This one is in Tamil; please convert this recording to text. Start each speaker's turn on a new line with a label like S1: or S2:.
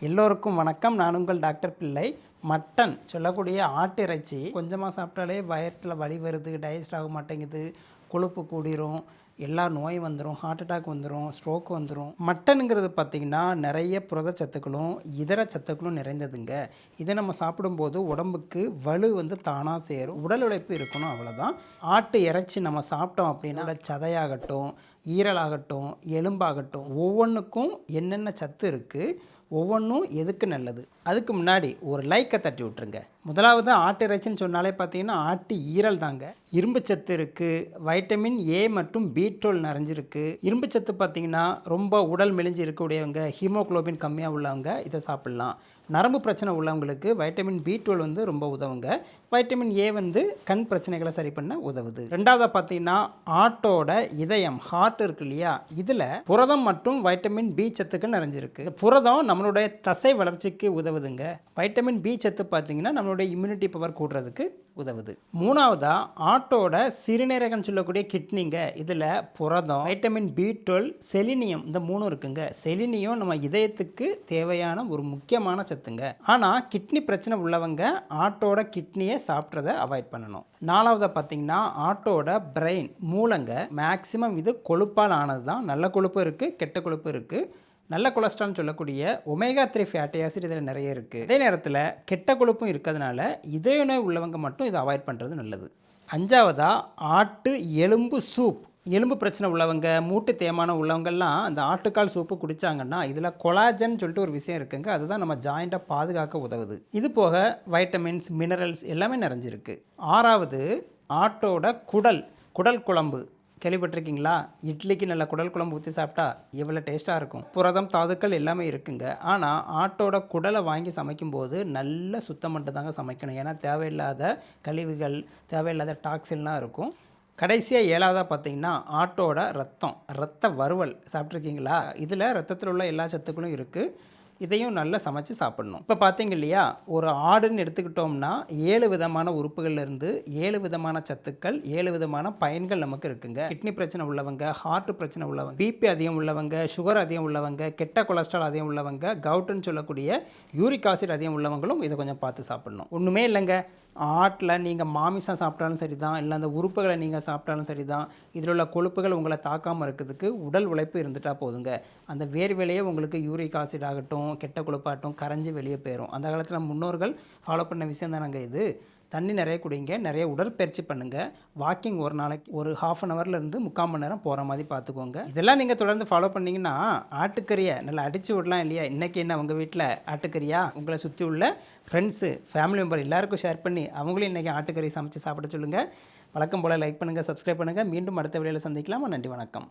S1: எல்லோருக்கும் வணக்கம். நான் உங்கள் டாக்டர் பிள்ளை. மட்டன் சொல்லக்கூடிய ஆட்டு இறைச்சி கொஞ்சமாக சாப்பிட்டாலே வயிற்றில் வலி வருது, டைஜஸ்ட் ஆக மாட்டேங்குது, கொழுப்பு கூடிரும், எல்லா நோய் வந்துடும், ஹார்ட் அட்டாக் வந்துடும், ஸ்ட்ரோக் வந்துடும். மட்டனுங்கிறது பார்த்திங்கன்னா நிறைய புரதச்சத்துக்களும் இதர சத்துக்களும் நிறைந்ததுங்க. இதை நம்ம சாப்பிடும்போது உடம்புக்கு வலு தானாக சேரும், உடல் உழைப்பு இருக்கணும், அவ்வளோதான். ஆட்டு இறைச்சி நம்ம சாப்பிட்டோம் அப்படின்னா சதையாகட்டும், ஈரலாகட்டும், எலும்பாகட்டும் ஒவ்வொன்றுக்கும் என்னென்ன சத்து இருக்குது, ஒவ்வொன்றும் எதுக்கு நல்லது. அதுக்கு முன்னாடி ஒரு லைக்கை தட்டி விட்டுருங்க. முதலாவது ஆட்டு இறைச்சின்னு சொன்னாலே பார்த்தீங்கன்னா ஆட்டு ஈரல் தாங்க. இரும்பு சத்து இருக்குது, வைட்டமின் ஏ மற்றும் பி12 நிறைஞ்சிருக்கு. இரும்பு சத்து பார்த்திங்கன்னா ரொம்ப உடல் மெலிஞ்சு இருக்கக்கூடியவங்க, ஹீமோக்ளோபின் கம்மியாக உள்ளவங்க இதை சாப்பிட்லாம். நரம்பு பிரச்சனை உள்ளவங்களுக்கு வைட்டமின் பி12 ரொம்ப உதவுங்க. வைட்டமின் ஏ கண் பிரச்சனைகளை சரி பண்ண உதவுது. ரெண்டாவது பார்த்தீங்கன்னா ஆட்டோட இதயம், ஹார்ட் இருக்கு இல்லையா, இதில் புரதம் மற்றும் வைட்டமின் பி சத்துக்கள் நிறைஞ்சிருக்கு. புரதம் நம்மளுடைய தசை வளர்ச்சிக்கு உதவுதுங்க. வைட்டமின் பி சத்து பார்த்தீங்கன்னா நம்மளுடைய இம்யூனிட்டி பவர் கூடுறதுக்கு உதவுது. மூணாவதா ஆட்டோட சிறுநீரகம் சொல்லக்கூடிய கிட்னிங்க, இதில் புரதம், வைட்டமின் பி12, செலினியம், இந்த மூணும் இருக்குங்க. செலினியம் நம்ம இதயத்துக்கு தேவையான ஒரு முக்கியமான சத்துங்க. ஆனால் கிட்னி பிரச்சனை உள்ளவங்க ஆட்டோட கிட்னியை சாப்பிட்றதை அவாய்ட் பண்ணணும். நாலாவதாக பார்த்தீங்கன்னா ஆட்டோட பிரெயின், மூளைங்க, மேக்சிமம் இது கொழுப்பால் ஆனது தான். நல்ல கொழுப்பு இருக்குது, கெட்ட கொழுப்பு இருக்குது. நல்ல கொலஸ்ட்ரால் சொல்லக்கூடிய ஒமேகா 3 ஃபேட்டி ஆசிட் இதில் நிறைய இருக்குது. அதே நேரத்தில் கெட்ட கொழுப்பும் இருக்கிறதுனால இதய நோய் உள்ளவங்க மட்டும் இதை அவாய்ட் பண்ணுறது நல்லது. அஞ்சாவதாக ஆட்டு எலும்பு சூப். எலும்பு பிரச்சனை உள்ளவங்க, மூட்டு தேய்மானம் உள்ளவங்கெல்லாம் அந்த ஆட்டுக்கால் சூப்பு குடித்தாங்கன்னா இதில் கொலாஜன் சொல்லிட்டு ஒரு விஷயம் இருக்குங்க. அதுதான் நம்ம ஜாயிண்ட்டை பாதுகாக்க உதவுது. இது போக வைட்டமின்ஸ், மினரல்ஸ் எல்லாமே நிறைஞ்சிருக்கு. ஆறாவது ஆட்டோட குடல் குழம்பு. கேள்விப்பட்டிருக்கீங்களா? இட்லிக்கு நல்ல குடல் குழம்பு ஊற்றி சாப்பிட்டா எவ்வளோ டேஸ்ட்டாக இருக்கும். புரதம், தாதுக்கள் எல்லாமே இருக்குங்க. ஆனால் ஆட்டோட குடலை வாங்கி சமைக்கும்போது நல்ல சுத்தம் மட்டும் தாங்க சமைக்கணும். ஏன்னா தேவையில்லாத கழிவுகள், தேவையில்லாத டாக்ஸின்லாம் இருக்கும். கடைசியாக ஏழாவதாக பார்த்தீங்கன்னா ஆட்டோட ரத்த வறுவல் சாப்பிட்ருக்கீங்களா? இதில் ரத்தத்தில் உள்ள எல்லா சத்துக்களும் இருக்குது. இதையும் நல்லா சமைச்சு சாப்பிடணும். இப்போ பார்த்தீங்க இல்லையா, ஒரு ஆடுன்னு எடுத்துக்கிட்டோம்னா 7 விதமான உறுப்புகள்லேருந்து 7 விதமான சத்துக்கள், 7 விதமான பயன்கள் நமக்கு இருக்குங்க. கிட்னி பிரச்சனை உள்ளவங்க, ஹார்ட் பிரச்சனை உள்ளவங்க, பிபி அதிகம் உள்ளவங்க, சுகர் அதிகம் உள்ளவங்க, கெட்ட கொலஸ்ட்ரால் அதிகம் உள்ளவங்க, கவுட்டுன்னு சொல்லக்கூடிய யூரிக் ஆசிட் அதிகம் உள்ளவங்களும் இதை கொஞ்சம் பார்த்து சாப்பிடணும். ஒன்றுமே இல்லைங்க, ஆட்டில் நீங்கள் மாமிசம் சாப்பிட்டாலும் சரி தான், இல்லை அந்த உறுப்புகளை நீங்கள் சாப்பிட்டாலும் சரி தான், இதில் உள்ள கொழுப்புகள் உங்களை தாக்காமல் இருக்கிறதுக்கு உடல் உழைப்பு இருந்துட்டால் போதுங்க. அந்த வேர்வையிலேயே உங்களுக்கு யூரிக் ஆசிட் ஆகட்டும், கெட்ட கொழுப்பாகட்டும் கரைஞ்சி வெளியே போயிடும். அந்த காலத்தில் முன்னோர்கள் ஃபாலோ பண்ண விஷயம் தானங்க இது. தண்ணி நிறைய குடிங்க, நிறைய உடற்பயிற்சி பண்ணுங்கள். வாக்கிங் ஒரு நாளைக்கு ஒரு 1/2 ஹவர்லேருந்து 3/4 மணி நேரம் போகிற மாதிரி பார்த்துக்கோங்க. இதெல்லாம் நீங்கள் தொடர்ந்து ஃபாலோ பண்ணிங்கன்னா ஆட்டுக்கறியை நல்லா அடித்து விடலாம் இல்லையா? இன்றைக்கி என்ன உங்கள் வீட்டில் ஆட்டுக்கறியா? உங்களை சுற்றி உள்ள ஃப்ரெண்ட்ஸு, ஃபேமிலி மெம்பர் எல்லாருக்கும் ஷேர் பண்ணி அவங்களும் இன்றைக்கி ஆட்டுக்கறி சமைச்சு சாப்பிட சொல்லுங்கள். வழக்கம் போல் லைக் பண்ணுங்கள், சப்ஸ்கிரைப் பண்ணுங்கள். மீண்டும் அடுத்த வீடியோவில் சந்திக்கலாம். நன்றி, வணக்கம்.